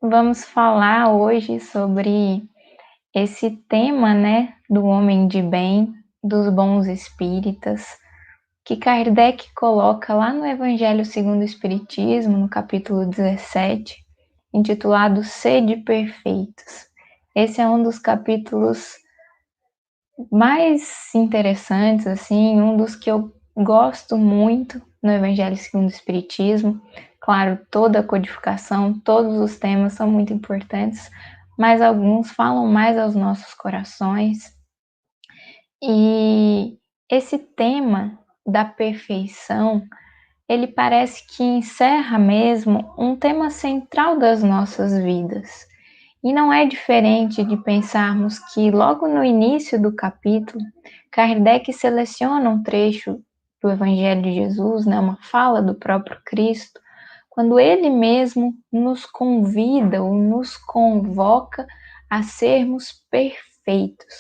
Vamos falar hoje sobre esse tema, né, do homem de bem, dos bons espíritas, que Kardec coloca lá no Evangelho segundo o Espiritismo, no capítulo 17, intitulado Sede Perfeitos. Esse é um dos capítulos mais interessantes, assim, um dos que eu gosto muito no Evangelho segundo o Espiritismo. Claro, toda a codificação, todos os temas são muito importantes, mas alguns falam mais aos nossos corações. E esse tema da perfeição, ele parece que encerra mesmo um tema central das nossas vidas. E não é diferente de pensarmos que logo no início do capítulo, Kardec seleciona um trecho do Evangelho de Jesus, né, uma fala do próprio Cristo, quando ele mesmo nos convida ou nos convoca a sermos perfeitos.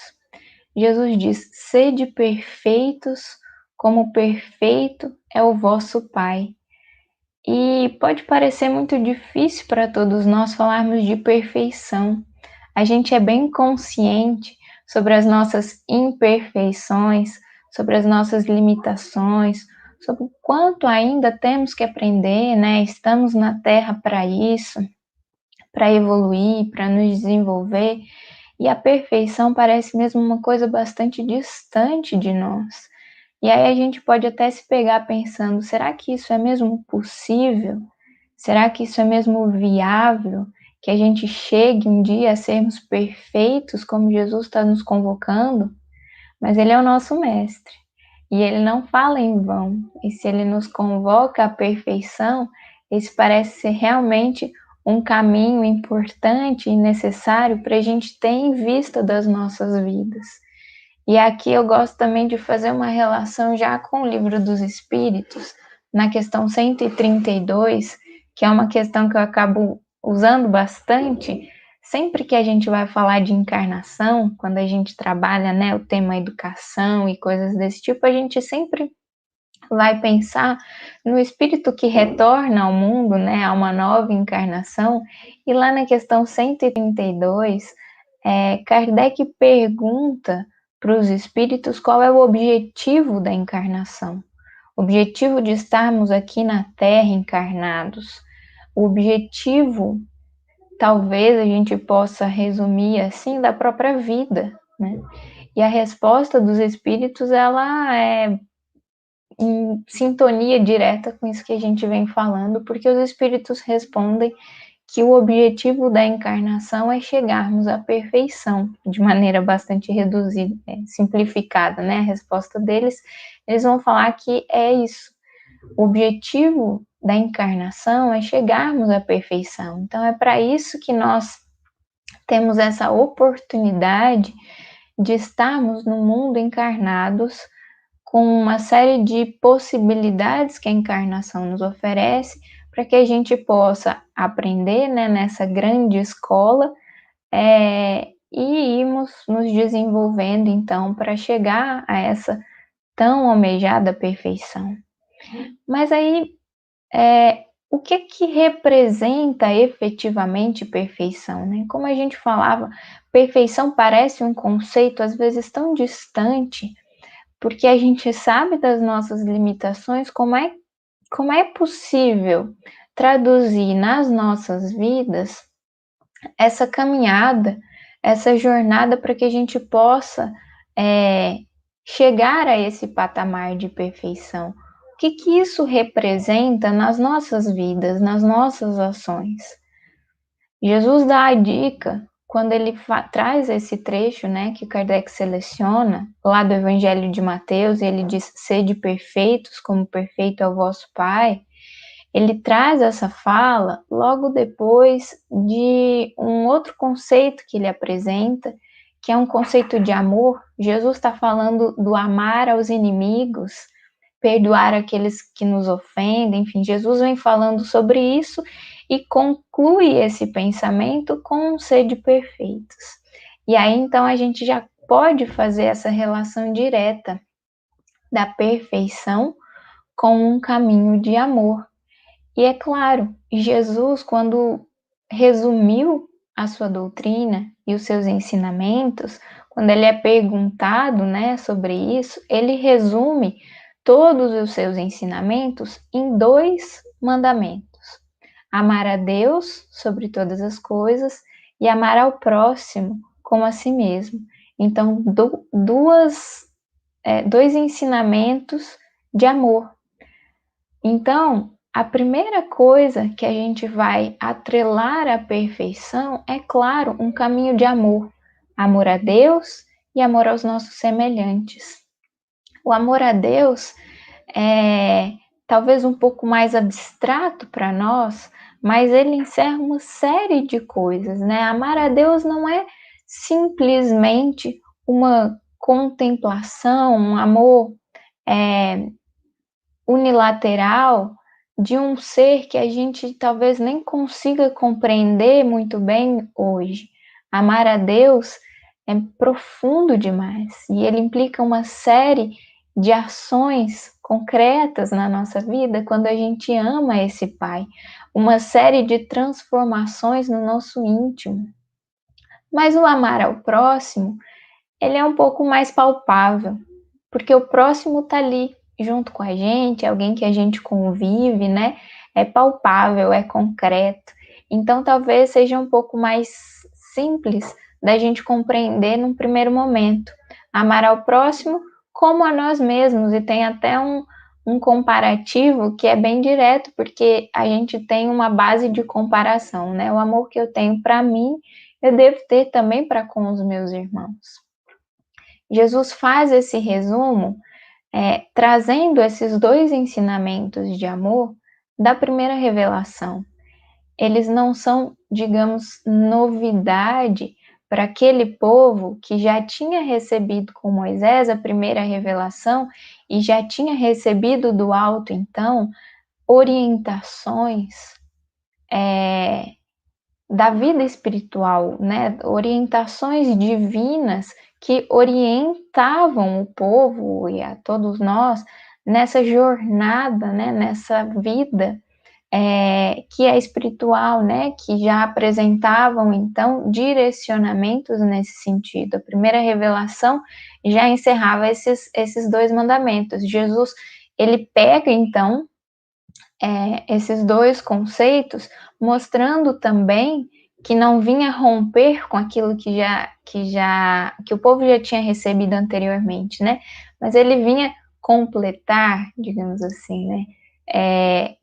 Jesus diz: "Sede perfeitos, como perfeito é o vosso Pai". E pode parecer muito difícil para todos nós falarmos de perfeição. A gente é bem consciente sobre as nossas imperfeições, sobre as nossas limitações, sobre o quanto ainda temos que aprender, né? Estamos na Terra para isso, para evoluir, para nos desenvolver, e a perfeição parece mesmo uma coisa bastante distante de nós. E aí a gente pode até se pegar pensando: será que isso é mesmo possível? Será que isso é mesmo viável? Que a gente chegue um dia a sermos perfeitos, como Jesus está nos convocando? Mas Ele é o nosso mestre. E Ele não fala em vão. E se Ele nos convoca à perfeição, esse parece ser realmente um caminho importante e necessário para a gente ter em vista das nossas vidas. E aqui eu gosto também de fazer uma relação já com o Livro dos Espíritos, na questão 132, que é uma questão que eu acabo usando bastante, sempre que a gente vai falar de encarnação, quando a gente trabalha, né, o tema educação e coisas desse tipo, a gente sempre vai pensar no espírito que retorna ao mundo, né, a uma nova encarnação, e lá na questão 132, Kardec pergunta para os espíritos qual é o objetivo da encarnação, o objetivo de estarmos aqui na Terra encarnados, o objetivo, talvez a gente possa resumir assim, da própria vida, né? E a resposta dos espíritos, ela é em sintonia direta com isso que a gente vem falando, porque os espíritos respondem que o objetivo da encarnação é chegarmos à perfeição, de maneira bastante reduzida, simplificada, né? A resposta deles, eles vão falar que é isso. O objetivo da encarnação é chegarmos à perfeição. Então, é para isso que nós temos essa oportunidade de estarmos no mundo encarnados, com uma série de possibilidades que a encarnação nos oferece, para que a gente possa aprender, né, nessa grande escola, e irmos nos desenvolvendo, então, para chegar a essa tão almejada perfeição. Mas aí, o que que representa efetivamente perfeição, né? Como a gente falava, perfeição parece um conceito às vezes tão distante, porque a gente sabe das nossas limitações, como é possível traduzir nas nossas vidas essa caminhada, essa jornada para que a gente possa chegar a esse patamar de perfeição? O que que isso representa nas nossas vidas, nas nossas ações? Jesus dá a dica quando ele traz esse trecho, né, que Kardec seleciona, lá do Evangelho de Mateus, e ele diz: "Sede perfeitos, como perfeito é o vosso Pai". Ele traz essa fala logo depois de um outro conceito que ele apresenta, que é um conceito de amor. Jesus está falando do amar aos inimigos, perdoar aqueles que nos ofendem, enfim, Jesus vem falando sobre isso e conclui esse pensamento com sede perfeitos. E aí então a gente já pode fazer essa relação direta da perfeição com um caminho de amor. E é claro, Jesus, quando resumiu a sua doutrina e os seus ensinamentos, quando ele é perguntado, né, sobre isso, ele resume todos os seus ensinamentos em 2 mandamentos: amar a Deus sobre todas as coisas e amar ao próximo como a si mesmo. Então, dois ensinamentos de amor. Então, a primeira coisa que a gente vai atrelar à perfeição é, claro, um caminho de amor. Amor a Deus e amor aos nossos semelhantes. O amor a Deus é talvez um pouco mais abstrato para nós, mas ele encerra uma série de coisas, né? Amar a Deus não é simplesmente uma contemplação, um amor unilateral de um ser que a gente talvez nem consiga compreender muito bem hoje. Amar a Deus é profundo demais e ele implica uma série de ações concretas na nossa vida quando a gente ama esse Pai, uma série de transformações no nosso íntimo. Mas o amar ao próximo, ele é um pouco mais palpável, porque o próximo está ali junto com a gente, é alguém que a gente convive, né? É palpável, é concreto. Então talvez seja um pouco mais simples da gente compreender num primeiro momento. Amar ao próximo como a nós mesmos, e tem até um comparativo que é bem direto, porque a gente tem uma base de comparação, né? O amor que eu tenho para mim, eu devo ter também para com os meus irmãos. Jesus faz esse resumo trazendo esses 2 ensinamentos de amor da primeira revelação. Eles não são, digamos, novidade para aquele povo que já tinha recebido com Moisés a primeira revelação e já tinha recebido do alto, então, orientações da vida espiritual, né? Orientações divinas que orientavam o povo e a todos nós nessa jornada, né? Nessa vida que é espiritual, né? Que já apresentavam então direcionamentos nesse sentido. A primeira revelação já encerrava esses 2 mandamentos. Jesus, ele pega então esses 2 conceitos, mostrando também que não vinha romper com aquilo que o povo já tinha recebido anteriormente, né? Mas ele vinha completar, digamos assim, né?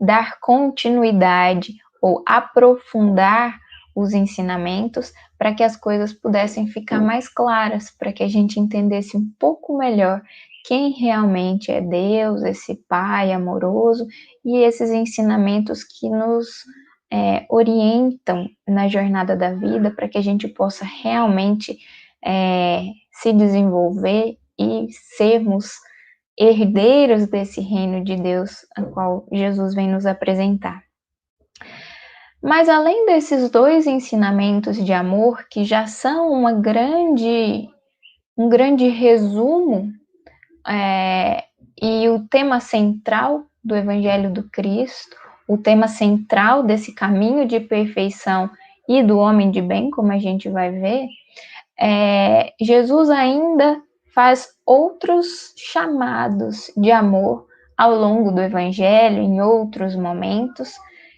Dar continuidade ou aprofundar os ensinamentos para que as coisas pudessem ficar mais claras, para que a gente entendesse um pouco melhor quem realmente é Deus, esse Pai amoroso, e esses ensinamentos que nos orientam na jornada da vida para que a gente possa realmente se desenvolver e sermos herdeiros desse reino de Deus, a qual Jesus vem nos apresentar. Mas além desses 2 ensinamentos de amor, que já são um grande resumo e o tema central do Evangelho do Cristo, o tema central desse caminho de perfeição e do homem de bem, como a gente vai ver, Jesus ainda faz outros chamados de amor ao longo do Evangelho, em outros momentos,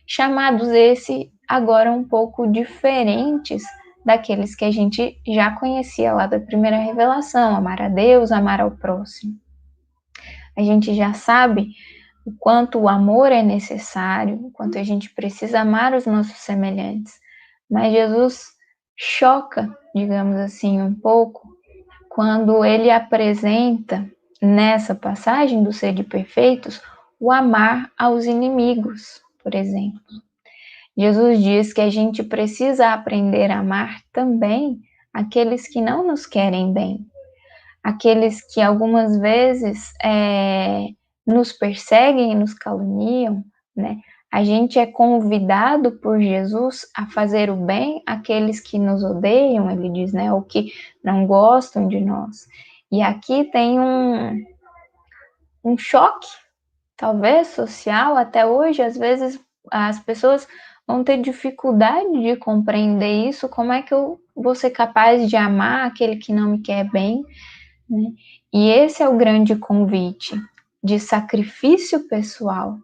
chamados esse agora um pouco diferentes daqueles que a gente já conhecia lá da primeira revelação: amar a Deus, amar ao próximo. A gente já sabe o quanto o amor é necessário, o quanto a gente precisa amar os nossos semelhantes. Mas Jesus choca, digamos assim, um pouco, quando ele apresenta nessa passagem do Sede Perfeitos o amar aos inimigos, por exemplo. Jesus diz que a gente precisa aprender a amar também aqueles que não nos querem bem, aqueles que algumas vezes nos perseguem e nos caluniam, né? A gente é convidado por Jesus a fazer o bem àqueles que nos odeiam, ele diz, né? Ou que não gostam de nós. E aqui tem um choque, talvez social, até hoje, às vezes as pessoas vão ter dificuldade de compreender isso. Como é que eu vou ser capaz de amar aquele que não me quer bem, né? E esse é o grande convite de sacrifício pessoal,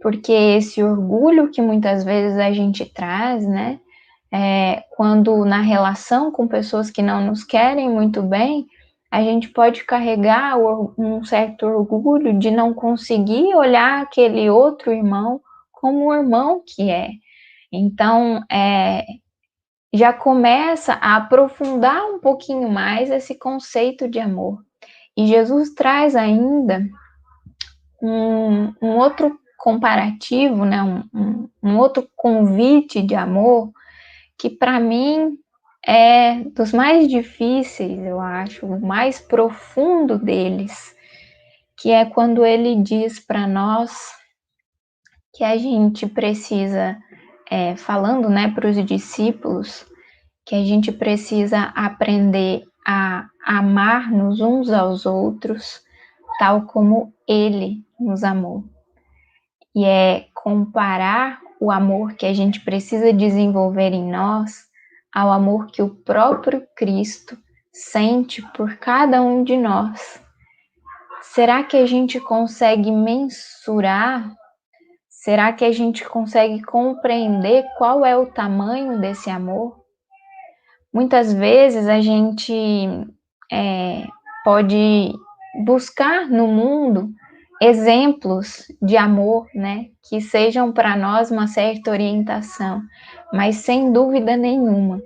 porque esse orgulho que muitas vezes a gente traz, né? Quando na relação com pessoas que não nos querem muito bem, a gente pode carregar um certo orgulho de não conseguir olhar aquele outro irmão como o irmão que é. Então, já começa a aprofundar um pouquinho mais esse conceito de amor. E Jesus traz ainda um outro comparativo, né? um outro convite de amor, que para mim é dos mais difíceis, eu acho, o mais profundo deles, que é quando ele diz para nós que a gente precisa, falando, né, para os discípulos, que a gente precisa aprender a amar-nos uns aos outros, tal como ele nos amou. E é comparar o amor que a gente precisa desenvolver em nós ao amor que o próprio Cristo sente por cada um de nós. Será que a gente consegue mensurar? Será que a gente consegue compreender qual é o tamanho desse amor? Muitas vezes a gente pode buscar no mundo exemplos de amor, né, que sejam para nós uma certa orientação, mas sem dúvida nenhuma,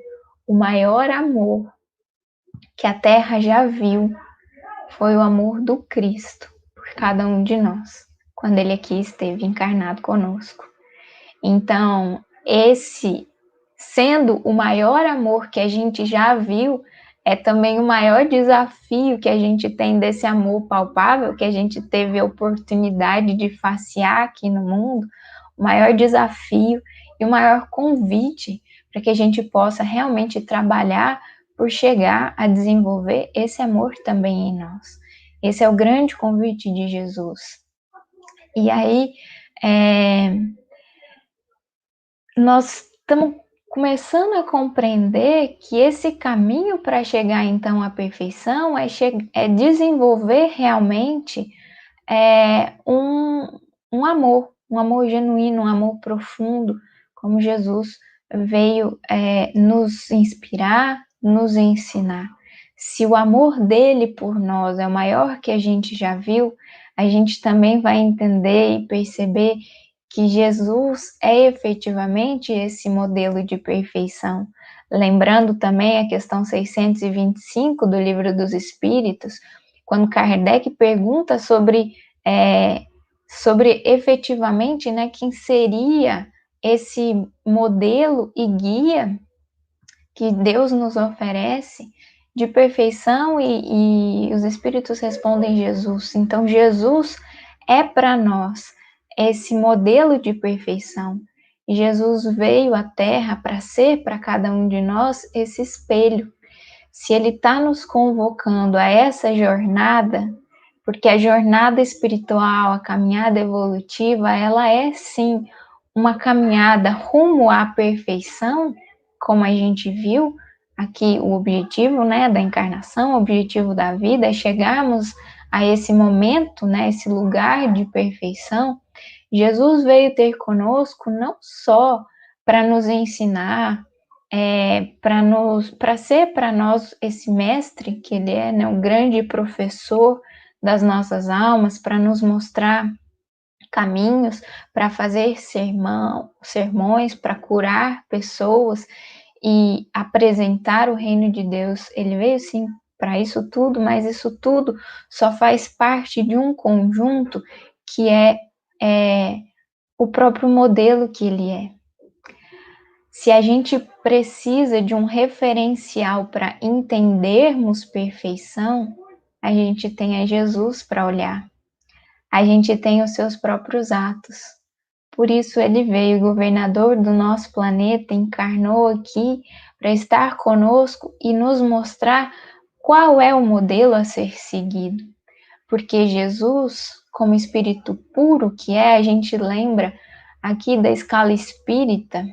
o maior amor que a terra já viu foi o amor do Cristo por cada um de nós, quando ele aqui esteve encarnado conosco. Então, esse sendo o maior amor que a gente já viu, é também o maior desafio que a gente tem desse amor palpável, que a gente teve a oportunidade de facear aqui no mundo, o maior desafio e o maior convite para que a gente possa realmente trabalhar por chegar a desenvolver esse amor também em nós. Esse é o grande convite de Jesus. E aí, nós estamos começando a compreender que esse caminho para chegar então à perfeição é desenvolver realmente um amor genuíno, um amor profundo, como Jesus veio nos inspirar, nos ensinar. Se o amor dele por nós é o maior que a gente já viu, a gente também vai entender e perceber que Jesus é efetivamente esse modelo de perfeição. Lembrando também a questão 625 do Livro dos Espíritos, quando Kardec pergunta sobre efetivamente, né, quem seria esse modelo e guia que Deus nos oferece de perfeição, e os Espíritos respondem Jesus. Então, Jesus é para nós esse modelo de perfeição. E Jesus veio à Terra para ser para cada um de nós esse espelho. Se Ele está nos convocando a essa jornada, porque a jornada espiritual, a caminhada evolutiva, ela é sim uma caminhada rumo à perfeição, como a gente viu aqui, o objetivo, né, da encarnação, o objetivo da vida é chegarmos a esse momento, né, esse lugar de perfeição. Jesus veio ter conosco não só para nos ensinar, para ser para nós esse mestre que ele é, né, um grande professor das nossas almas, para nos mostrar caminhos, para fazer sermões, para curar pessoas e apresentar o reino de Deus. Ele veio sim para isso tudo, mas isso tudo só faz parte de um conjunto que é o próprio modelo que ele é. Se a gente precisa de um referencial para entendermos perfeição, a gente tem a Jesus para olhar. A gente tem os seus próprios atos. Por isso ele veio, governador do nosso planeta, encarnou aqui para estar conosco e nos mostrar qual é o modelo a ser seguido. Porque Jesus, como espírito puro que é, a gente lembra aqui da escala espírita,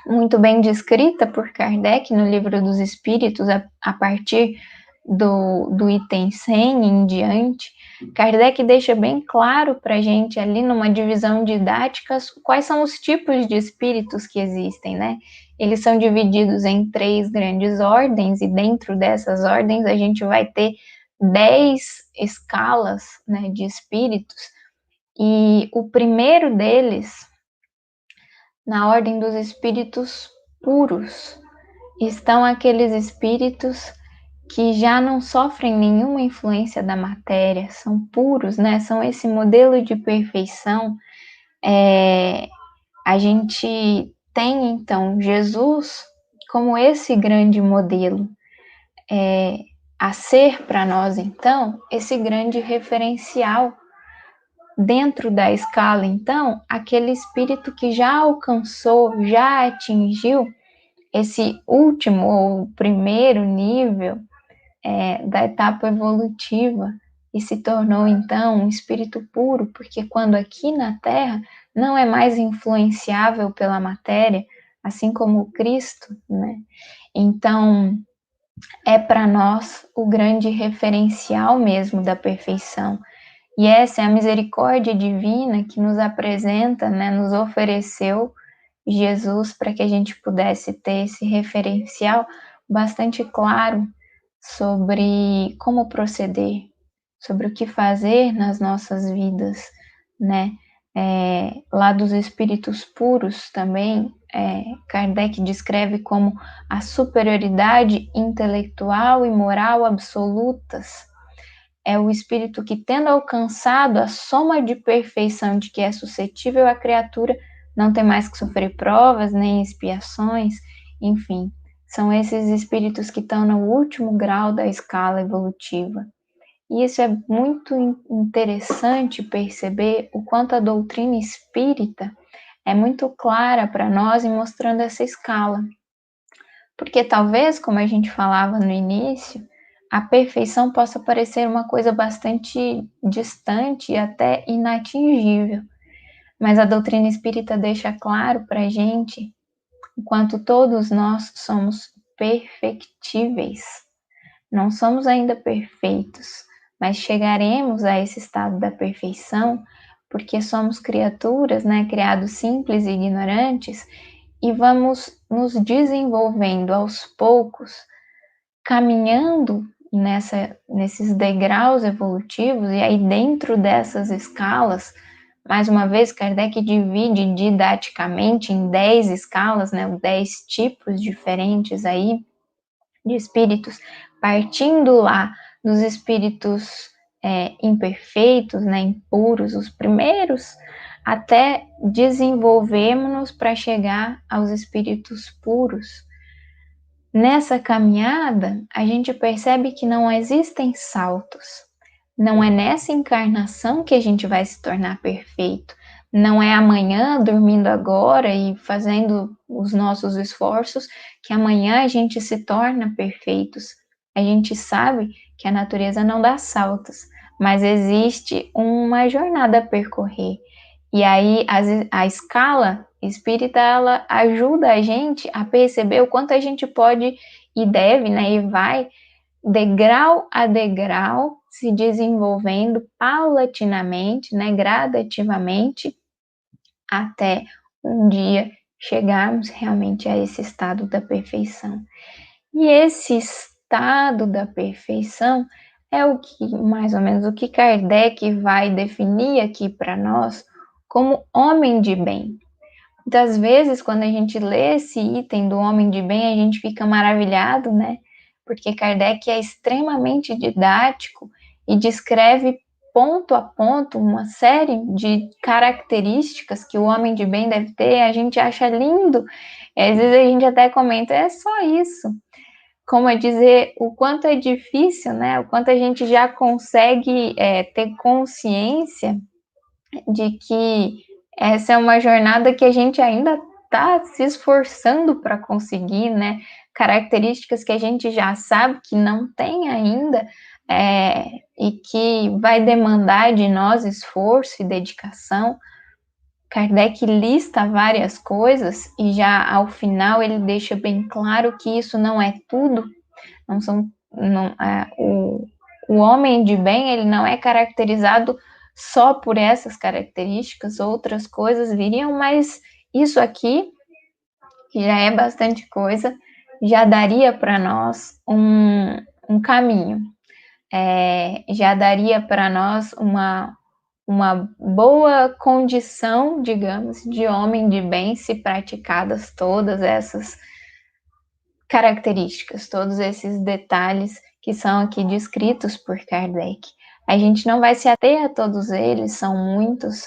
muito bem descrita por Kardec no Livro dos Espíritos, a partir do item 100 em diante, Kardec deixa bem claro para a gente ali numa divisão didática quais são os tipos de espíritos que existem, né? Eles são divididos em 3 grandes ordens e dentro dessas ordens a gente vai ter 10 escalas, né, de espíritos, e o primeiro deles, na ordem dos espíritos puros, estão aqueles espíritos que já não sofrem nenhuma influência da matéria, são puros, né? São esse modelo de perfeição. A gente tem, então, Jesus como esse grande modelo, a ser para nós, então, esse grande referencial. Dentro da escala, então, aquele espírito que já alcançou, já atingiu esse último ou primeiro nível da etapa evolutiva e se tornou então um espírito puro, porque quando aqui na Terra não é mais influenciável pela matéria, assim como o Cristo, né? Então é para nós o grande referencial mesmo da perfeição. E essa é a misericórdia divina que nos apresenta, né, nos ofereceu Jesus para que a gente pudesse ter esse referencial bastante claro sobre como proceder, sobre o que fazer nas nossas vidas, né? Lá dos espíritos puros também, Kardec descreve como a superioridade intelectual e moral absolutas. É o espírito que, tendo alcançado a soma de perfeição de que é suscetível a criatura, não tem mais que sofrer provas nem expiações, enfim, são esses espíritos que estão no último grau da escala evolutiva. E isso é muito interessante perceber o quanto a doutrina espírita é muito clara para nós em mostrando essa escala. Porque talvez, como a gente falava no início, a perfeição possa parecer uma coisa bastante distante e até inatingível. Mas a doutrina espírita deixa claro para a gente o quanto todos nós somos perfectíveis. Não somos ainda perfeitos, mas chegaremos a esse estado da perfeição porque somos criaturas, né, criados simples e ignorantes, e vamos nos desenvolvendo aos poucos, caminhando nesses degraus evolutivos, e aí dentro dessas escalas, mais uma vez, Kardec divide didaticamente em 10 escalas, né, 10 tipos diferentes aí de espíritos, partindo lá dos espíritos imperfeitos, né, impuros, os primeiros, até desenvolvermos-nos para chegar aos espíritos puros. Nessa caminhada, a gente percebe que não existem saltos. Não é nessa encarnação que a gente vai se tornar perfeito. Não é amanhã, dormindo agora e fazendo os nossos esforços, que amanhã a gente se torna perfeitos. A gente sabe que a natureza não dá saltos, mas existe uma jornada a percorrer. E aí a escala espírita, ela ajuda a gente a perceber o quanto a gente pode e deve, né, e vai degrau a degrau se desenvolvendo paulatinamente, né, gradativamente, até um dia chegarmos realmente a esse estado da perfeição. E esse estado da perfeição é o que, mais ou menos, o que Kardec vai definir aqui para nós como homem de bem. Muitas vezes, quando a gente lê esse item do homem de bem, a gente fica maravilhado, né? Porque Kardec é extremamente didático e descreve ponto a ponto uma série de características que o homem de bem deve ter. A gente acha lindo, às vezes a gente até comenta, é só isso. Como é dizer o quanto é difícil, né? O quanto a gente já consegue ter consciência de que essa é uma jornada que a gente ainda está se esforçando para conseguir, né? Características que a gente já sabe que não tem ainda, e que vai demandar de nós esforço e dedicação. Kardec lista várias coisas e já ao final ele deixa bem claro que isso não é tudo, não são, não, o homem de bem ele não é caracterizado só por essas características, outras coisas viriam, mas isso aqui, que já é bastante coisa, já daria para nós um caminho, já daria para nós uma boa condição, digamos, de homem de bem se praticadas todas essas características, todos esses detalhes que são aqui descritos por Kardec. A gente não vai se ater a todos eles, são muitos,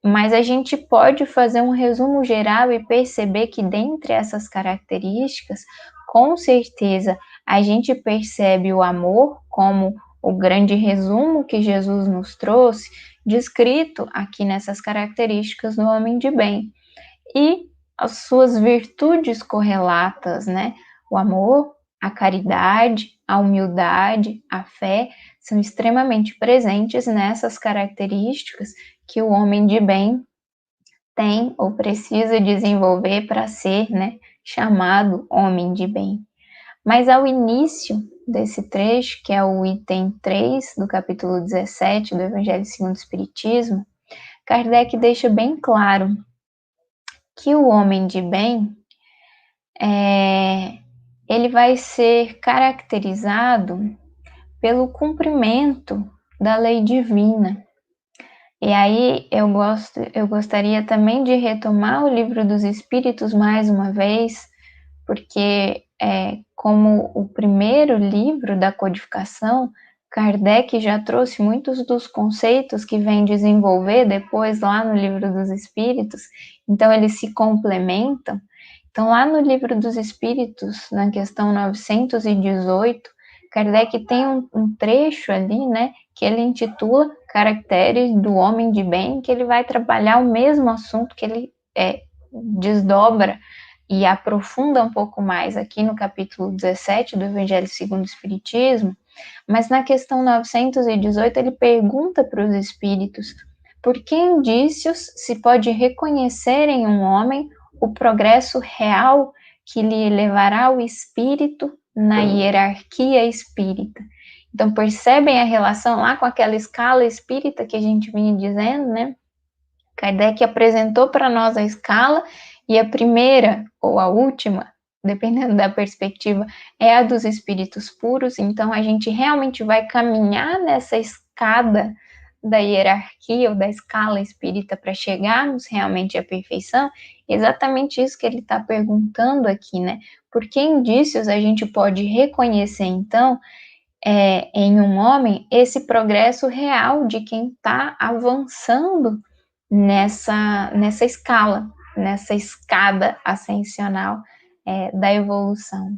mas a gente pode fazer um resumo geral e perceber que dentre essas características, com certeza, a gente percebe o amor como o grande resumo que Jesus nos trouxe, descrito aqui nessas características do homem de bem. E as suas virtudes correlatas, né? O amor, a caridade, a humildade, a fé, são extremamente presentes nessas características que o homem de bem tem ou precisa desenvolver para ser, né, chamado homem de bem. Mas ao início desse trecho, que é o item 3 do capítulo 17 do Evangelho segundo o Espiritismo, Kardec deixa bem claro que o homem de bem ele vai ser caracterizado pelo cumprimento da lei divina. E aí eu gostaria também de retomar o Livro dos Espíritos mais uma vez, porque como o primeiro livro da codificação, Kardec já trouxe muitos dos conceitos que vem desenvolver depois lá no Livro dos Espíritos, então eles se complementam. Então, lá no Livro dos Espíritos, na questão 918, Kardec tem um trecho ali, né, que ele intitula Caracteres do Homem de Bem, que ele vai trabalhar o mesmo assunto que ele desdobra e aprofunda um pouco mais aqui no capítulo 17 do Evangelho segundo o Espiritismo, mas na questão 918 ele pergunta para os espíritos por que indícios se pode reconhecer em um homem o progresso real que lhe levará o espírito na hierarquia espírita. Então, percebem a relação lá com aquela escala espírita que a gente vinha dizendo, né? Kardec apresentou para nós a escala e a primeira ou a última, dependendo da perspectiva, é a dos espíritos puros. Então, a gente realmente vai caminhar nessa escada da hierarquia ou da escala espírita para chegarmos realmente à perfeição. Exatamente isso que ele está perguntando aqui, né? Por que indícios a gente pode reconhecer, então, em um homem, esse progresso real de quem está avançando nessa escala, nessa escada ascensional da evolução.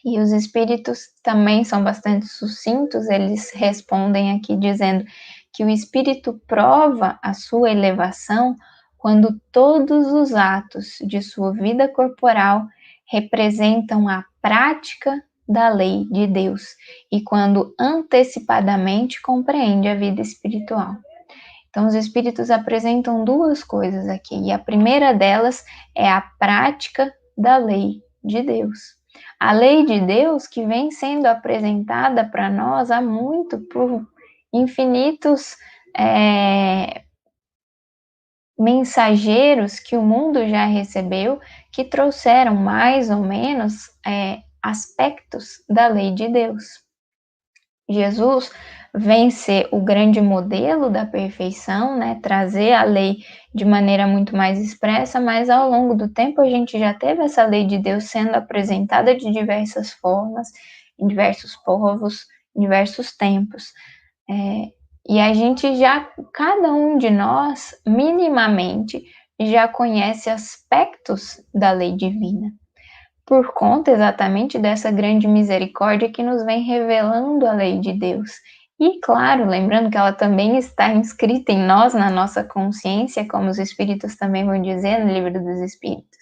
E os espíritos também são bastante sucintos, eles respondem aqui dizendo que o espírito prova a sua elevação quando todos os atos de sua vida corporal representam a prática da lei de Deus e quando antecipadamente compreende a vida espiritual. Então, os espíritos apresentam duas coisas aqui, e a primeira delas é a prática da lei de Deus. A lei de Deus que vem sendo apresentada para nós há muito, por infinitos mensageiros que o mundo já recebeu, que trouxeram mais ou menos aspectos da lei de Deus. Jesus vem ser o grande modelo da perfeição, né? Trazer a lei de maneira muito mais expressa, mas ao longo do tempo a gente já teve essa lei de Deus sendo apresentada de diversas formas, em diversos povos, em diversos tempos. E a gente já, cada um de nós, minimamente, já conhece aspectos da lei divina, por conta exatamente dessa grande misericórdia que nos vem revelando a lei de Deus. E, claro, lembrando que ela também está inscrita em nós, na nossa consciência, como os Espíritos também vão dizer no Livro dos Espíritos.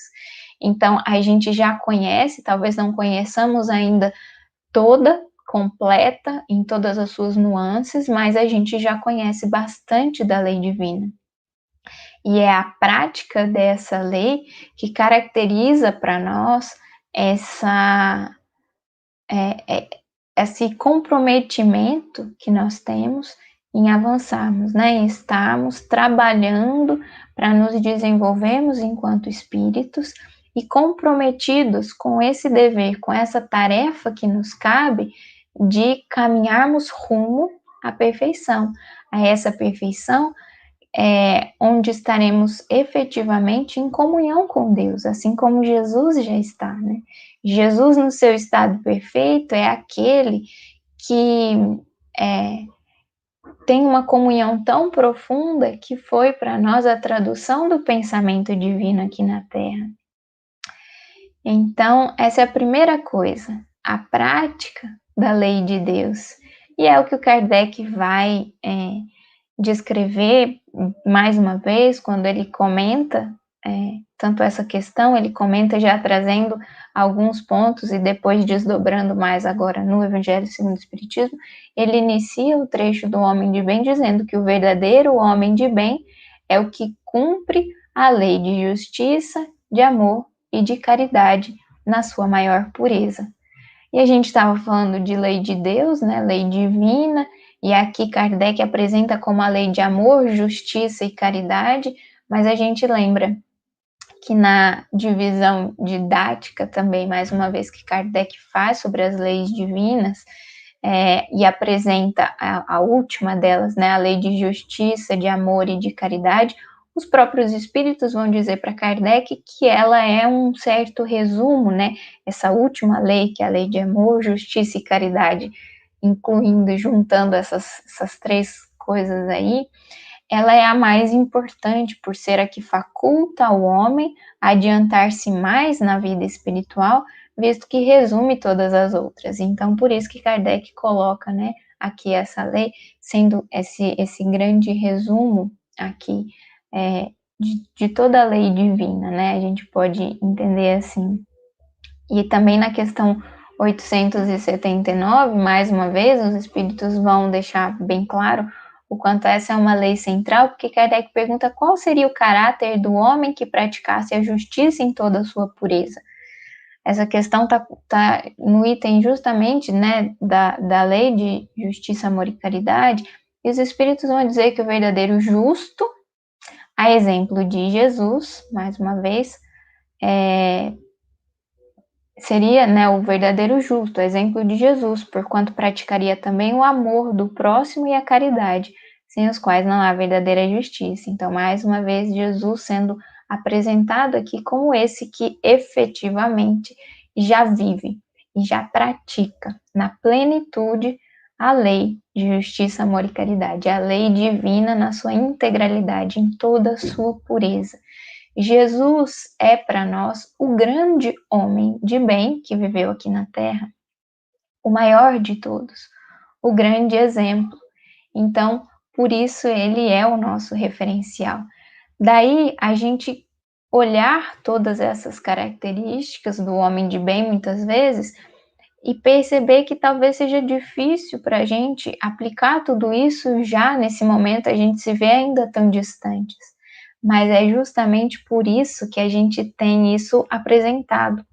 Então, a gente já conhece, talvez não conheçamos ainda toda, completa, em todas as suas nuances, mas a gente já conhece bastante da lei divina. E é a prática dessa lei que caracteriza para nós esse comprometimento que nós temos em avançarmos, né? Em estarmos trabalhando para nos desenvolvermos enquanto espíritos e comprometidos com esse dever, com essa tarefa que nos cabe de caminharmos rumo à perfeição, a essa perfeição onde estaremos efetivamente em comunhão com Deus, assim como Jesus já está, né? Jesus, no seu estado perfeito, é aquele que tem uma comunhão tão profunda que foi para nós a tradução do pensamento divino aqui na Terra. Então, essa é a primeira coisa, a prática da lei de Deus. E é o que o Kardec vai descrever mais uma vez quando ele comenta tanto essa questão, ele comenta já trazendo alguns pontos e depois desdobrando mais agora no Evangelho segundo o Espiritismo, ele inicia o trecho do homem de bem dizendo que o verdadeiro homem de bem é o que cumpre a lei de justiça, de amor e de caridade na sua maior pureza. E a gente estava falando de lei de Deus, né, lei divina, e aqui Kardec apresenta como a lei de amor, justiça e caridade, mas a gente lembra que na divisão didática também, mais uma vez que Kardec faz sobre as leis divinas, e apresenta a última delas, né, a lei de justiça, de amor e de caridade, os próprios espíritos vão dizer para Kardec que ela é um certo resumo, né, essa última lei, que é a lei de amor, justiça e caridade, incluindo, juntando essas três coisas aí, ela é a mais importante por ser a que faculta ao homem a adiantar-se mais na vida espiritual, visto que resume todas as outras. Então, por isso que Kardec coloca, né, aqui essa lei, sendo esse grande resumo aqui de toda a lei divina, né? A gente pode entender assim. E também na questão 879, mais uma vez, os espíritos vão deixar bem claro o quanto essa é uma lei central, porque Kardec pergunta qual seria o caráter do homem que praticasse a justiça em toda a sua pureza. Essa questão está no item justamente, né, da lei de justiça, amor e caridade, e os espíritos vão dizer que o verdadeiro justo, a exemplo de Jesus, mais uma vez, seria, né, o verdadeiro justo, exemplo de Jesus, porquanto praticaria também o amor do próximo e a caridade, sem os quais não há verdadeira justiça. Então, mais uma vez, Jesus sendo apresentado aqui como esse que efetivamente já vive e já pratica na plenitude a lei de justiça, amor e caridade, a lei divina na sua integralidade, em toda a sua pureza. Jesus é para nós o grande homem de bem que viveu aqui na Terra, o maior de todos, o grande exemplo. Então, por isso ele é o nosso referencial. Daí a gente olhar todas essas características do homem de bem muitas vezes e perceber que talvez seja difícil para a gente aplicar tudo isso já nesse momento, a gente se vê ainda tão distantes. Mas é justamente por isso que a gente tem isso apresentado,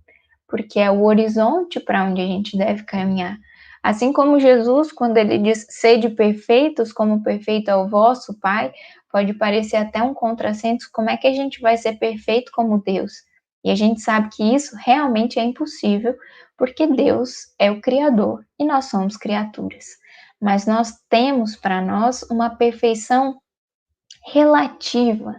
porque é o horizonte para onde a gente deve caminhar. Assim como Jesus, quando ele diz sede perfeitos, como perfeito é o vosso Pai, pode parecer até um contrassenso, como é que a gente vai ser perfeito como Deus? E a gente sabe que isso realmente é impossível, porque Deus é o Criador e nós somos criaturas. Mas nós temos para nós uma perfeição relativa,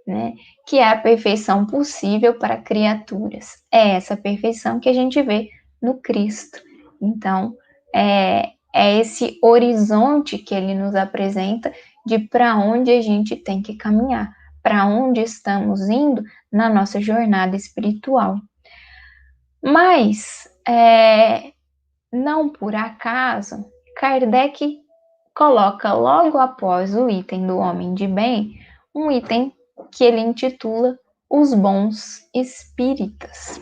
né? Que é a perfeição possível para criaturas. É essa perfeição que a gente vê no Cristo. Então, é esse horizonte que ele nos apresenta de para onde a gente tem que caminhar, para onde estamos indo na nossa jornada espiritual. Mas, não por acaso, Kardec coloca logo após o item do homem de bem, um item que ele intitula Os Bons Espíritas.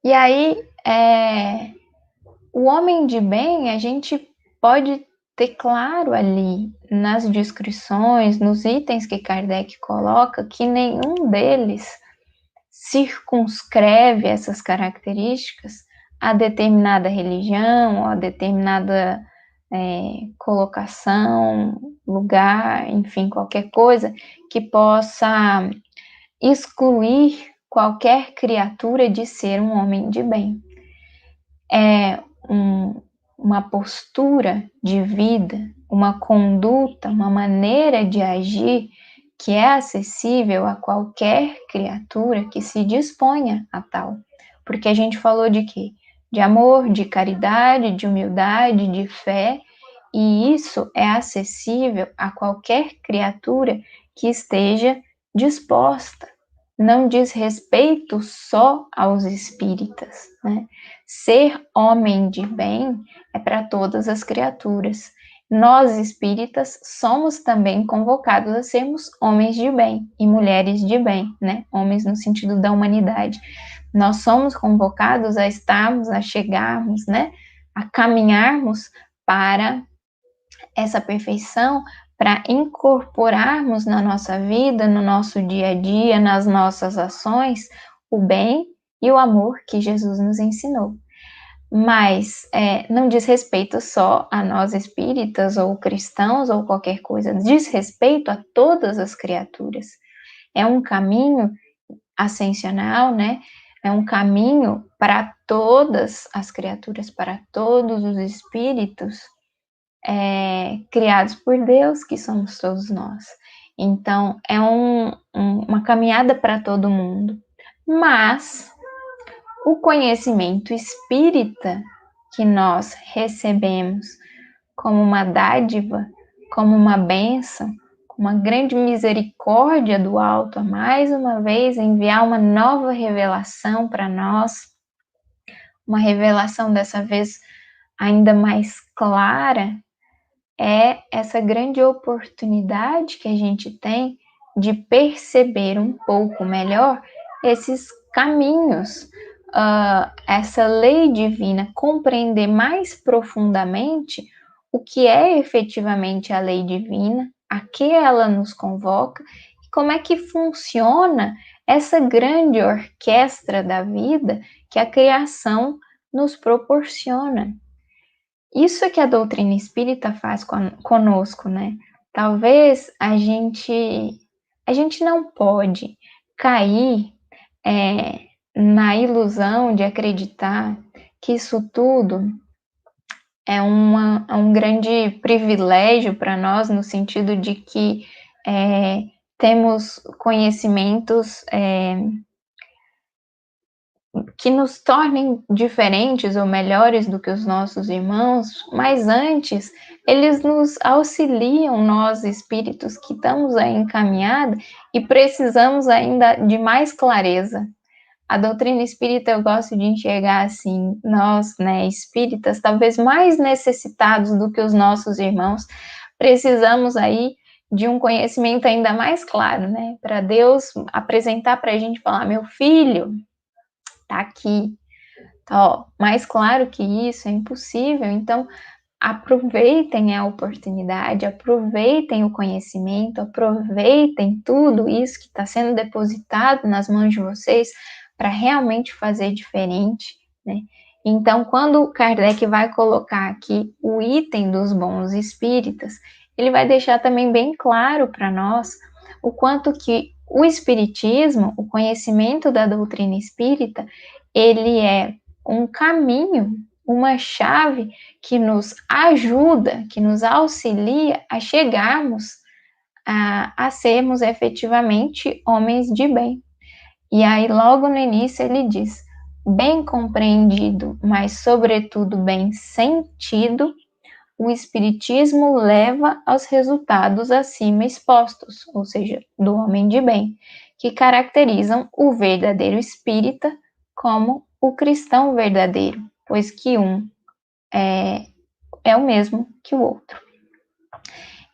E aí, o homem de bem, a gente pode ter claro ali nas descrições, nos itens que Kardec coloca, que nenhum deles circunscreve essas características a determinada religião, ou a determinada colocação, lugar, enfim, qualquer coisa que possa excluir qualquer criatura de ser um homem de bem. É uma postura de vida, uma conduta, uma maneira de agir que é acessível a qualquer criatura que se disponha a tal. Porque a gente falou de quê? De amor, de caridade, de humildade, de fé, e isso é acessível a qualquer criatura que esteja disposta. Não diz respeito só aos espíritas, né? Ser homem de bem é para todas as criaturas. Nós espíritas somos também convocados a sermos homens de bem e mulheres de bem, né? Homens no sentido da humanidade. Nós somos convocados a estarmos, a chegarmos, né? A caminharmos para essa perfeição, para incorporarmos na nossa vida, no nosso dia a dia, nas nossas ações, o bem e o amor que Jesus nos ensinou. Mas não diz respeito só a nós espíritas ou cristãos ou qualquer coisa, diz respeito a todas as criaturas. É um caminho ascensional, né? É um caminho para todas as criaturas, para todos os espíritos criados por Deus, que somos todos nós. Então, é uma caminhada para todo mundo. Mas o conhecimento espírita que nós recebemos como uma dádiva, como uma bênção, uma grande misericórdia do alto, a mais uma vez enviar uma nova revelação para nós, uma revelação dessa vez ainda mais clara, é essa grande oportunidade que a gente tem de perceber um pouco melhor esses caminhos, essa lei divina, compreender mais profundamente o que é efetivamente a lei divina, a que ela nos convoca e como é que funciona essa grande orquestra da vida que a criação nos proporciona. Isso é que a doutrina espírita faz conosco, né? Talvez a gente não pode cair na ilusão de acreditar que isso tudo é um grande privilégio para nós, no sentido de que temos conhecimentos que nos tornem diferentes ou melhores do que os nossos irmãos, mas antes eles nos auxiliam, nós espíritos que estamos aí encaminhados e precisamos ainda de mais clareza. A doutrina espírita eu gosto de enxergar assim, nós, né, espíritas, talvez mais necessitados do que os nossos irmãos, precisamos aí de um conhecimento ainda mais claro, né, para Deus apresentar para a gente, falar, meu filho, tá aqui, tá, ó, mais claro que isso é impossível, então aproveitem a oportunidade, aproveitem o conhecimento, aproveitem tudo isso que está sendo depositado nas mãos de vocês para realmente fazer diferente, né? Então, quando Kardec vai colocar aqui o item dos bons espíritas, ele vai deixar também bem claro para nós o quanto que o espiritismo, o conhecimento da doutrina espírita, ele é um caminho, uma chave que nos ajuda, que nos auxilia a chegarmos a sermos efetivamente homens de bem. E aí, logo no início, ele diz: bem compreendido, mas sobretudo bem sentido, o Espiritismo leva aos resultados acima expostos, ou seja, do homem de bem, que caracterizam o verdadeiro espírita como o cristão verdadeiro, pois que um é o mesmo que o outro.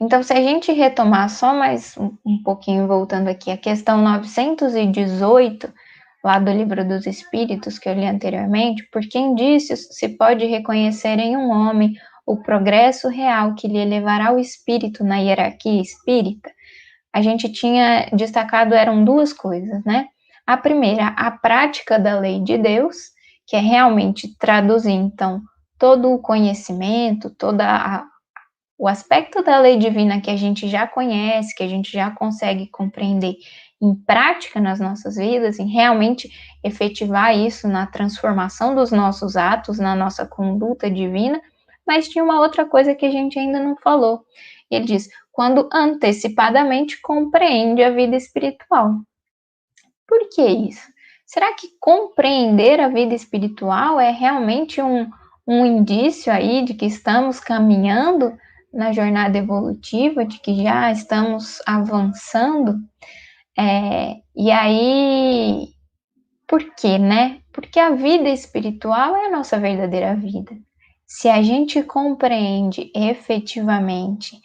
Então, se a gente retomar só mais um pouquinho, voltando aqui, a questão 918, lá do Livro dos Espíritos, que eu li anteriormente, por que indícios se pode reconhecer em um homem o progresso real que lhe levará o espírito na hierarquia espírita, a gente tinha destacado eram duas coisas, né? A primeira, a prática da lei de Deus, que é realmente traduzir, então, todo o conhecimento, o aspecto da lei divina que a gente já conhece, que a gente já consegue compreender em prática nas nossas vidas, em realmente efetivar isso na transformação dos nossos atos, na nossa conduta divina, mas tinha uma outra coisa que a gente ainda não falou. Ele diz, quando antecipadamente compreende a vida espiritual. Por que isso? Será que compreender a vida espiritual é realmente um indício aí de que estamos caminhando na jornada evolutiva, de que já estamos avançando? E aí, por quê, né? Porque a vida espiritual é a nossa verdadeira vida. Se a gente compreende efetivamente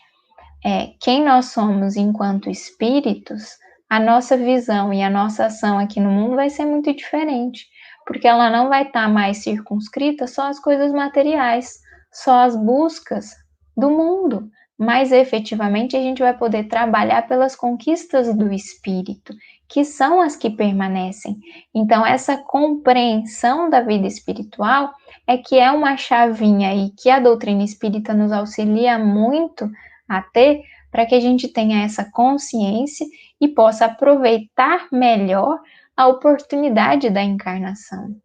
quem nós somos enquanto espíritos, a nossa visão e a nossa ação aqui no mundo vai ser muito diferente, porque ela não vai estar mais circunscrita só às coisas materiais, só às buscas do mundo, mas efetivamente a gente vai poder trabalhar pelas conquistas do espírito, que são as que permanecem. Então, essa compreensão da vida espiritual é que é uma chavinha aí que a doutrina espírita nos auxilia muito a ter, para que a gente tenha essa consciência e possa aproveitar melhor a oportunidade da encarnação.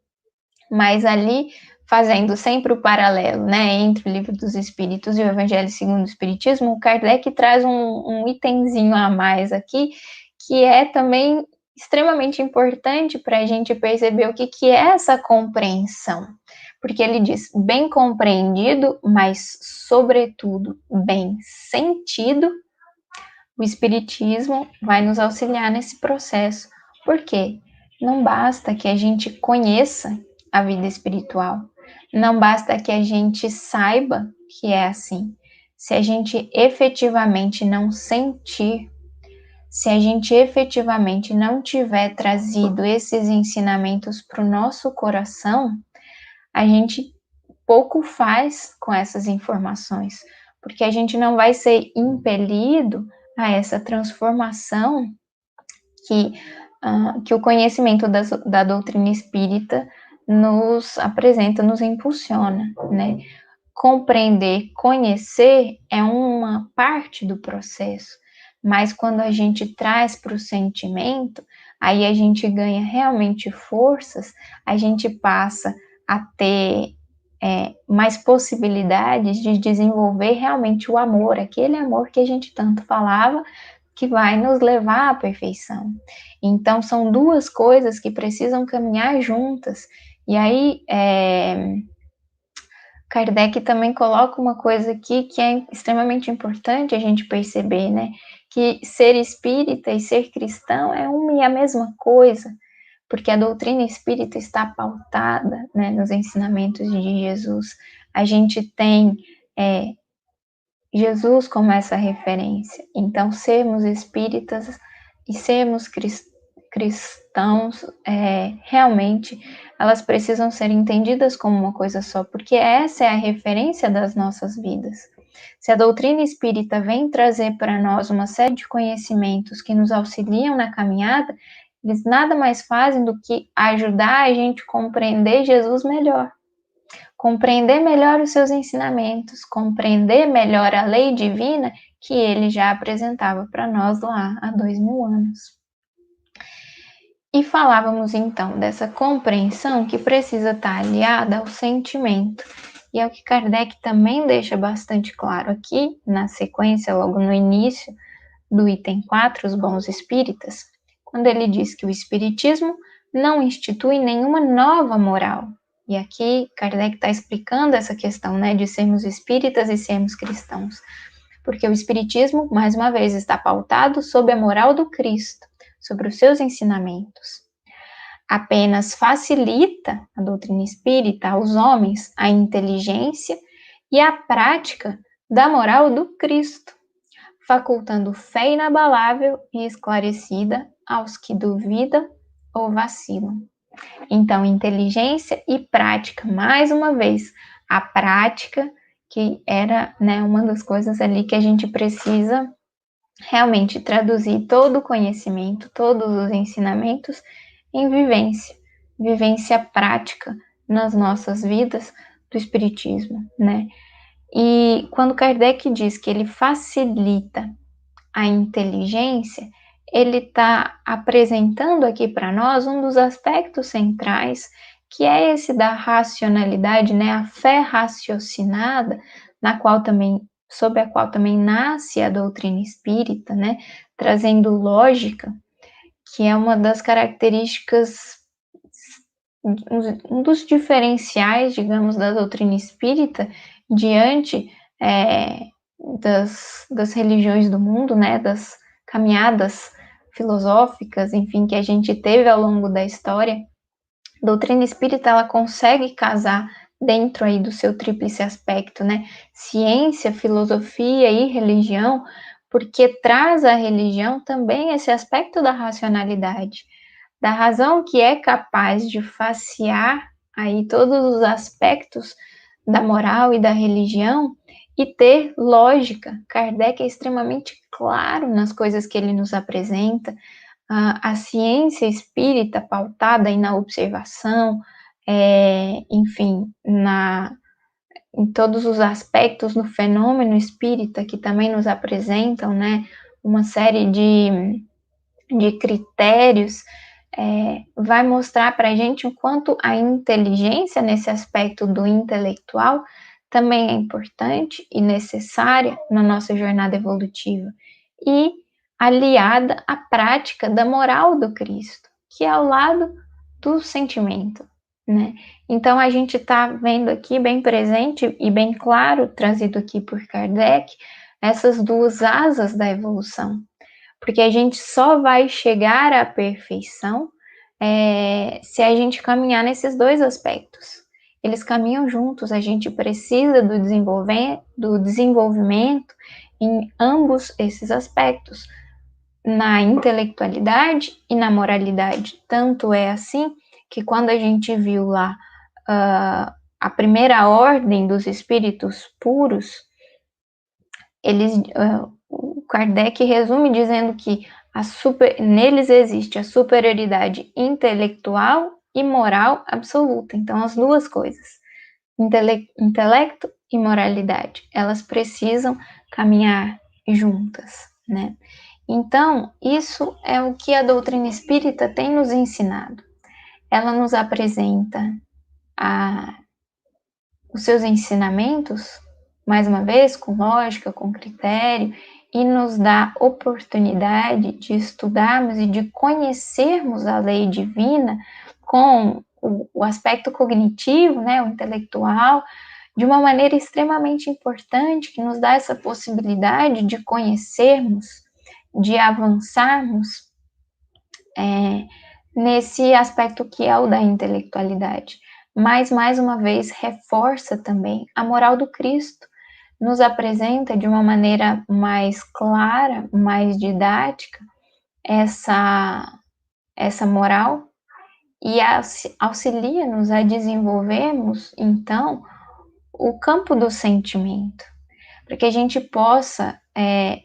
Mas ali, fazendo sempre o paralelo, né, entre o Livro dos Espíritos e o Evangelho segundo o Espiritismo, o Kardec traz um itemzinho a mais aqui, que é também extremamente importante para a gente perceber o que é essa compreensão. Porque ele diz, bem compreendido, mas, sobretudo, bem sentido, o Espiritismo vai nos auxiliar nesse processo. Por quê? Não basta que a gente conheça a vida espiritual, não basta que a gente saiba que é assim. Se a gente efetivamente não sentir, se a gente efetivamente não tiver trazido esses ensinamentos para o nosso coração, a gente pouco faz com essas informações, porque a gente não vai ser impelido a essa transformação que o conhecimento da doutrina espírita nos apresenta, nos impulsiona, né? Compreender, conhecer é uma parte do processo, mas quando a gente traz para o sentimento, aí a gente ganha realmente forças, a gente passa a ter mais possibilidades de desenvolver realmente o amor, aquele amor que a gente tanto falava, que vai nos levar à perfeição. Então, são duas coisas que precisam caminhar juntas. E aí, Kardec também coloca uma coisa aqui que é extremamente importante a gente perceber, né? Que ser espírita e ser cristão é uma e a mesma coisa, porque a doutrina espírita está pautada, né, nos ensinamentos de Jesus. A gente tem Jesus como essa referência. Então, sermos espíritas e sermos cristãos, realmente, elas precisam ser entendidas como uma coisa só, porque essa é a referência das nossas vidas. Se a doutrina espírita vem trazer para nós uma série de conhecimentos que nos auxiliam na caminhada, eles nada mais fazem do que ajudar a gente a compreender Jesus melhor, compreender melhor os seus ensinamentos, compreender melhor a lei divina que ele já apresentava para nós lá há 2000 anos. E falávamos então dessa compreensão que precisa estar aliada ao sentimento. E é o que Kardec também deixa bastante claro aqui, na sequência, logo no início do item 4, os bons espíritas, quando ele diz que o espiritismo não institui nenhuma nova moral. E aqui Kardec está explicando essa questão, né, de sermos espíritas e sermos cristãos. Porque o espiritismo, mais uma vez, está pautado sob a moral do Cristo, sobre os seus ensinamentos. Apenas facilita a doutrina espírita aos homens a inteligência e a prática da moral do Cristo, facultando fé inabalável e esclarecida aos que duvidam ou vacilam. Então, inteligência e prática, mais uma vez, a prática que era, né, uma das coisas ali que a gente precisa realmente traduzir todo o conhecimento, todos os ensinamentos em vivência prática nas nossas vidas do espiritismo, né? E quando Kardec diz que ele facilita a inteligência, ele está apresentando aqui para nós um dos aspectos centrais, que é esse da racionalidade, né? A fé raciocinada, sob a qual também nasce a doutrina espírita, né? Trazendo lógica, que é uma das características, um dos diferenciais, digamos, da doutrina espírita diante das religiões do mundo, né, das caminhadas filosóficas, enfim, que a gente teve ao longo da história. A doutrina espírita, ela consegue casar dentro aí do seu tríplice aspecto, né, ciência, filosofia e religião, porque traz à religião também esse aspecto da racionalidade, da razão que é capaz de facear aí todos os aspectos da moral e da religião e ter lógica. Kardec é extremamente claro nas coisas que ele nos apresenta. A ciência espírita pautada aí na observação, enfim, em todos os aspectos do fenômeno espírita que também nos apresentam, né, uma série de critérios, vai mostrar para a gente o quanto a inteligência nesse aspecto do intelectual também é importante e necessária na nossa jornada evolutiva e aliada à prática da moral do Cristo, que é ao lado do sentimento, né? Então a gente está vendo aqui bem presente e bem claro, trazido aqui por Kardec, essas duas asas da evolução, porque a gente só vai chegar à perfeição se a gente caminhar nesses dois aspectos. Eles caminham juntos, a gente precisa do desenvolvimento em ambos esses aspectos, na intelectualidade e na moralidade. Tanto é assim que quando a gente viu lá a primeira ordem dos espíritos puros, o Kardec resume dizendo que neles existe a superioridade intelectual e moral absoluta. Então, as duas coisas, intelecto e moralidade, elas precisam caminhar juntas, né? Então, isso é o que a doutrina espírita tem nos ensinado. Ela nos apresenta os seus ensinamentos, mais uma vez, com lógica, com critério, e nos dá oportunidade de estudarmos e de conhecermos a lei divina com o aspecto cognitivo, né, o intelectual, de uma maneira extremamente importante, que nos dá essa possibilidade de conhecermos, de avançarmos nesse aspecto que é o da intelectualidade. Mas, mais uma vez, reforça também a moral do Cristo, nos apresenta de uma maneira mais clara, mais didática, essa moral e auxilia-nos a desenvolvermos, então, o campo do sentimento, para que a gente possa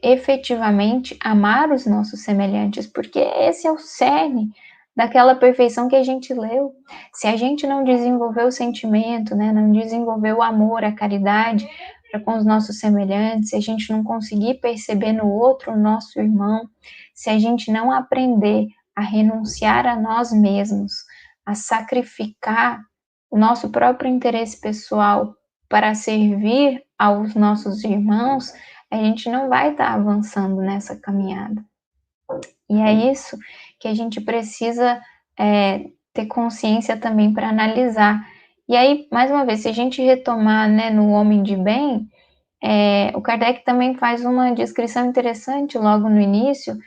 efetivamente amar os nossos semelhantes, porque esse é o cerne daquela perfeição que a gente leu. Se a gente não desenvolver o sentimento, né, não desenvolver o amor, a caridade para com os nossos semelhantes, se a gente não conseguir perceber no outro o nosso irmão, se a gente não aprender a renunciar a nós mesmos, a sacrificar o nosso próprio interesse pessoal para servir aos nossos irmãos, a gente não vai estar avançando nessa caminhada. E é isso que a gente precisa ter consciência também para analisar. E aí, mais uma vez, se a gente retomar, né, no homem de bem, o Kardec também faz uma descrição interessante logo no início,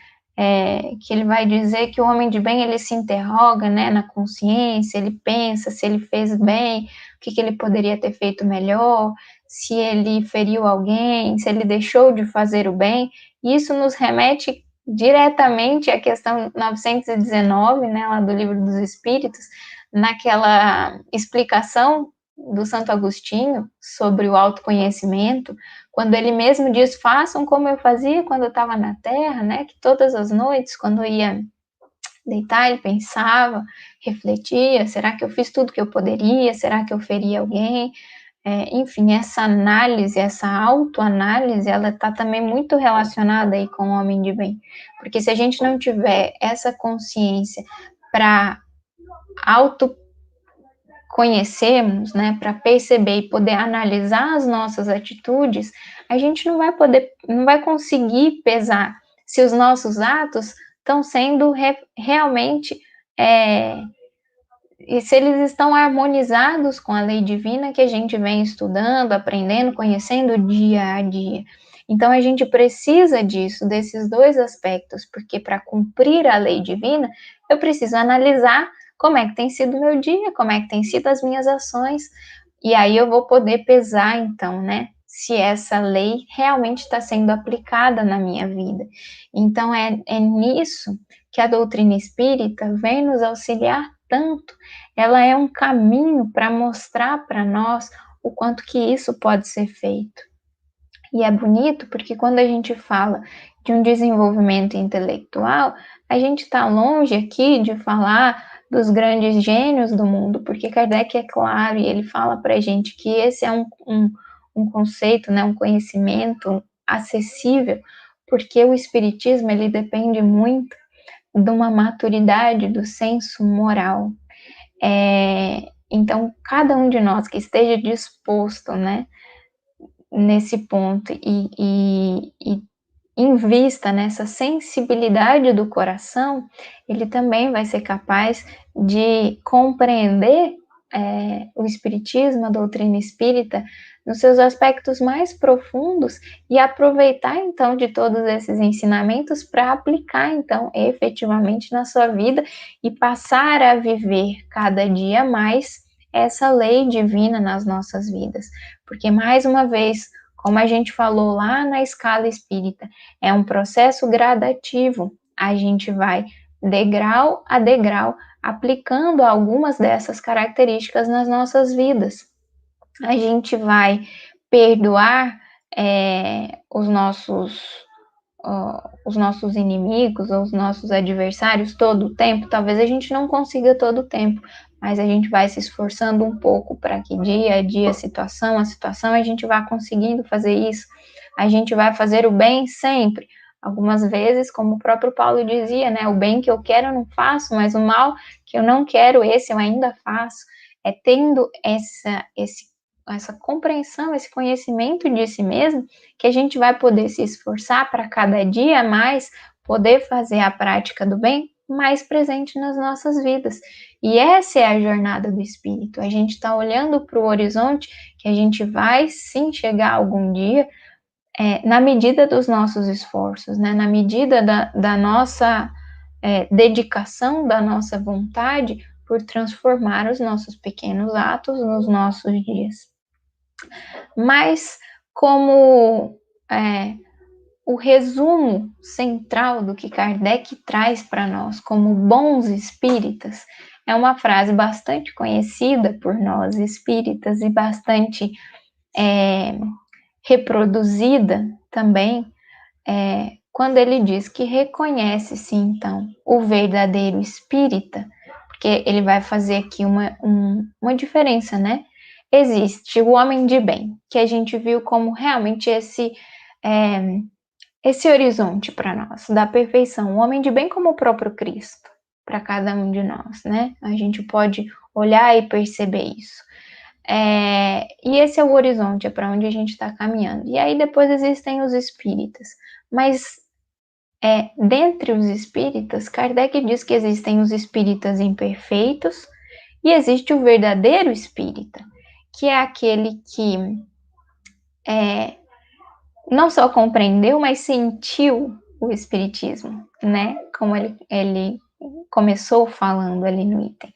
que ele vai dizer que o homem de bem, ele se interroga, né, na consciência, ele pensa se ele fez bem, o que ele poderia ter feito melhor, se ele feriu alguém, se ele deixou de fazer o bem. Isso nos remete diretamente à questão 919, né, lá do Livro dos Espíritos, naquela explicação do Santo Agostinho sobre o autoconhecimento, quando ele mesmo diz: façam como eu fazia quando eu estava na Terra, né? Que todas as noites, quando eu ia deitar, ele pensava, refletia: será que eu fiz tudo que eu poderia? Será que eu feri alguém? Enfim, essa análise, essa autoanálise, ela está também muito relacionada aí com o homem de bem, porque se a gente não tiver essa consciência para autoconhecermos, né, para perceber e poder analisar as nossas atitudes, a gente não vai conseguir pesar se os nossos atos estão sendo realmente e se eles estão harmonizados com a lei divina que a gente vem estudando, aprendendo, conhecendo dia a dia. Então a gente precisa disso, desses dois aspectos, porque para cumprir a lei divina, eu preciso analisar como é que tem sido o meu dia, como é que tem sido as minhas ações, e aí eu vou poder pesar então, né, se essa lei realmente está sendo aplicada na minha vida. Então é nisso que a doutrina espírita vem nos auxiliar tanto. Ela é um caminho para mostrar para nós o quanto que isso pode ser feito. E é bonito porque quando a gente fala de um desenvolvimento intelectual, a gente está longe aqui de falar dos grandes gênios do mundo, porque Kardec é claro e ele fala para a gente que esse é um conceito, né, um conhecimento acessível, porque o espiritismo ele depende muito de uma maturidade do senso moral. Então, cada um de nós que esteja disposto, né, nesse ponto e invista nessa sensibilidade do coração, ele também vai ser capaz de compreender o Espiritismo, a doutrina espírita, nos seus aspectos mais profundos e aproveitar então de todos esses ensinamentos para aplicar então efetivamente na sua vida e passar a viver cada dia mais essa lei divina nas nossas vidas. Porque mais uma vez, como a gente falou lá na escala espírita, é um processo gradativo. A gente vai degrau a degrau aplicando algumas dessas características nas nossas vidas. A gente vai perdoar os nossos inimigos ou os nossos adversários todo o tempo. Talvez a gente não consiga todo o tempo, mas a gente vai se esforçando um pouco para que dia a dia, situação a situação, a gente vá conseguindo fazer isso. A gente vai fazer o bem sempre. Algumas vezes, como o próprio Paulo dizia, né, o bem que eu quero eu não faço, mas o mal que eu não quero, esse eu ainda faço. É tendo essa compreensão, esse conhecimento de si mesmo, que a gente vai poder se esforçar para cada dia mais poder fazer a prática do bem mais presente nas nossas vidas. E essa é a jornada do espírito. A gente está olhando para o horizonte que a gente vai sim chegar algum dia, na medida dos nossos esforços, né? Na medida da nossa dedicação, da nossa vontade por transformar os nossos pequenos atos nos nossos dias. Mas como o resumo central do que Kardec traz para nós como bons espíritas é uma frase bastante conhecida por nós espíritas e bastante reproduzida também, quando ele diz que reconhece-se então o verdadeiro espírita, porque ele vai fazer aqui uma diferença, né? Existe o homem de bem, que a gente viu como realmente esse horizonte para nós, da perfeição. O homem de bem como o próprio Cristo, para cada um de nós, né? A gente pode olhar e perceber isso. E esse é o horizonte, é para onde a gente está caminhando. E aí depois existem os espíritas. Mas dentre os espíritas, Kardec diz que existem os espíritas imperfeitos e existe o verdadeiro espírita, que é aquele que não só compreendeu, mas sentiu o espiritismo, né? Como ele começou falando ali no item.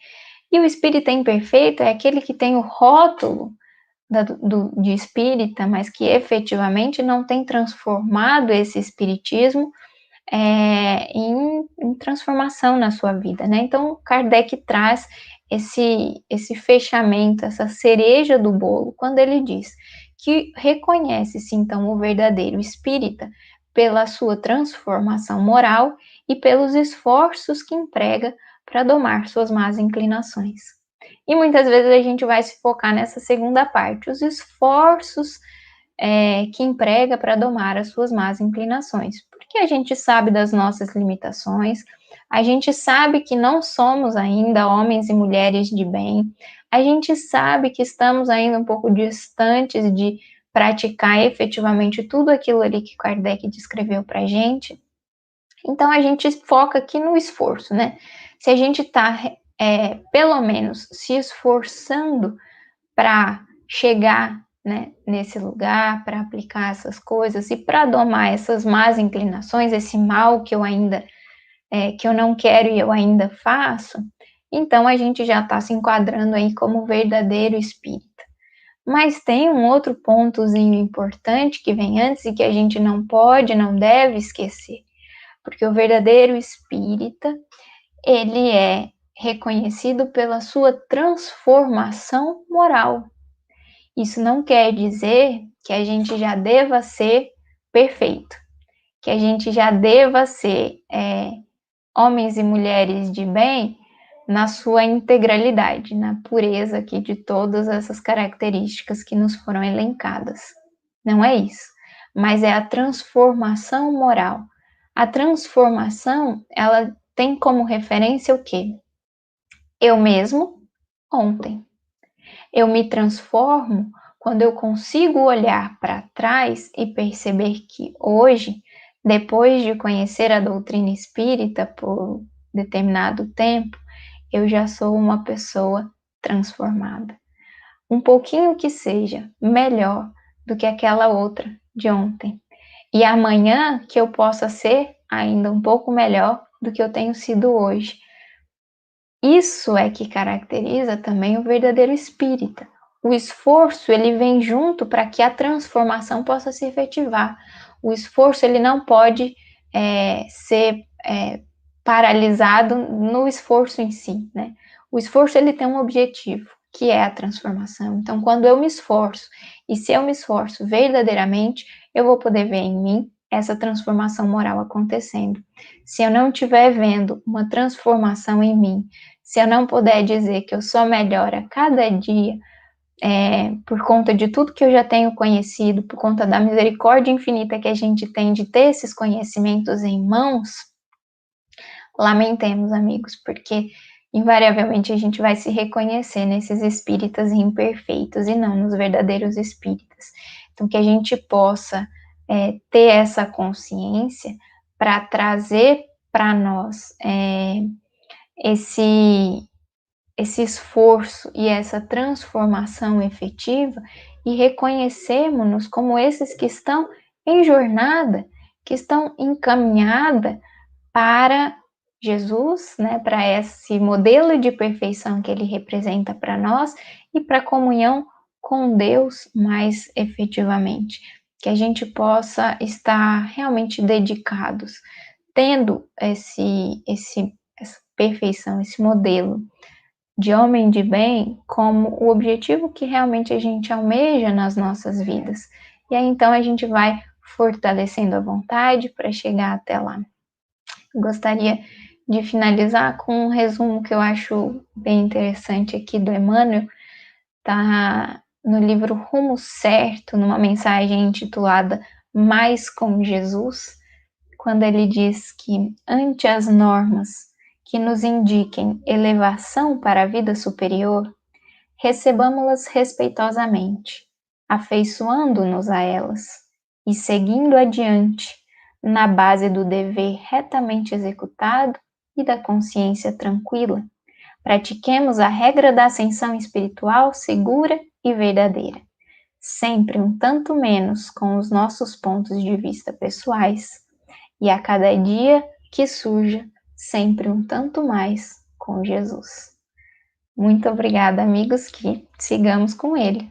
E o espírita imperfeito é aquele que tem o rótulo de espírita, mas que efetivamente não tem transformado esse espiritismo em transformação na sua vida, né? Então, Kardec traz esse fechamento, essa cereja do bolo, quando ele diz que reconhece-se então o verdadeiro espírita pela sua transformação moral e pelos esforços que emprega para domar suas más inclinações. E muitas vezes a gente vai se focar nessa segunda parte, os esforços que emprega para domar as suas más inclinações, porque a gente sabe das nossas limitações, a gente sabe que não somos ainda homens e mulheres de bem, a gente sabe que estamos ainda um pouco distantes de praticar efetivamente tudo aquilo ali que Kardec descreveu para a gente. Então a gente foca aqui no esforço, né? Se a gente está pelo menos se esforçando para chegar, né, nesse lugar, para aplicar essas coisas e para domar essas más inclinações, esse mal que eu ainda que eu não quero e eu ainda faço, então a gente já está se enquadrando aí como verdadeiro espírita. Mas tem um outro pontozinho importante que vem antes e que a gente não pode, não deve esquecer, porque o verdadeiro espírita, ele é reconhecido pela sua transformação moral. Isso não quer dizer que a gente já deva ser perfeito, que a gente já deva ser homens e mulheres de bem na sua integralidade, na pureza aqui de todas essas características que nos foram elencadas. Não é isso, mas é a transformação moral. A transformação, ela tem como referência o quê? Eu mesmo ontem. Eu me transformo quando eu consigo olhar para trás e perceber que hoje, depois de conhecer a doutrina espírita por determinado tempo, eu já sou uma pessoa transformada. Um pouquinho que seja melhor do que aquela outra de ontem. E amanhã que eu possa ser ainda um pouco melhor do que eu tenho sido hoje. Isso é que caracteriza também o verdadeiro espírita. O esforço, ele vem junto para que a transformação possa se efetivar. O esforço, ele não pode ser paralisado no esforço em si, né? O esforço, ele tem um objetivo, que é a transformação. Então, quando eu me esforço, e se eu me esforço verdadeiramente, eu vou poder ver em mim essa transformação moral acontecendo. Se eu não estiver vendo uma transformação em mim, se eu não puder dizer que eu sou melhor a cada dia, por conta de tudo que eu já tenho conhecido, por conta da misericórdia infinita que a gente tem de ter esses conhecimentos em mãos, lamentemos, amigos, porque invariavelmente a gente vai se reconhecer nesses espíritas imperfeitos e não nos verdadeiros espíritas. Então, que a gente possa ter essa consciência para trazer para nós esse esforço e essa transformação efetiva e reconhecermos-nos como esses que estão em jornada, que estão encaminhada para Jesus, né, para esse modelo de perfeição que ele representa para nós e para a comunhão com Deus mais efetivamente. Que a gente possa estar realmente dedicados, tendo essa perfeição, esse modelo de homem de bem como o objetivo que realmente a gente almeja nas nossas vidas. E aí então a gente vai fortalecendo a vontade para chegar até lá. Gostaria de finalizar com um resumo que eu acho bem interessante aqui do Emmanuel, tá no livro Rumo Certo, numa mensagem intitulada Mais com Jesus, quando ele diz que ante as normas que nos indiquem elevação para a vida superior, recebamo-las respeitosamente, afeiçoando-nos a elas e seguindo adiante na base do dever retamente executado e da consciência tranquila. Pratiquemos a regra da ascensão espiritual segura e verdadeira, sempre um tanto menos com os nossos pontos de vista pessoais, e a cada dia que surja, sempre um tanto mais com Jesus. Muito obrigada, amigos, que sigamos com ele.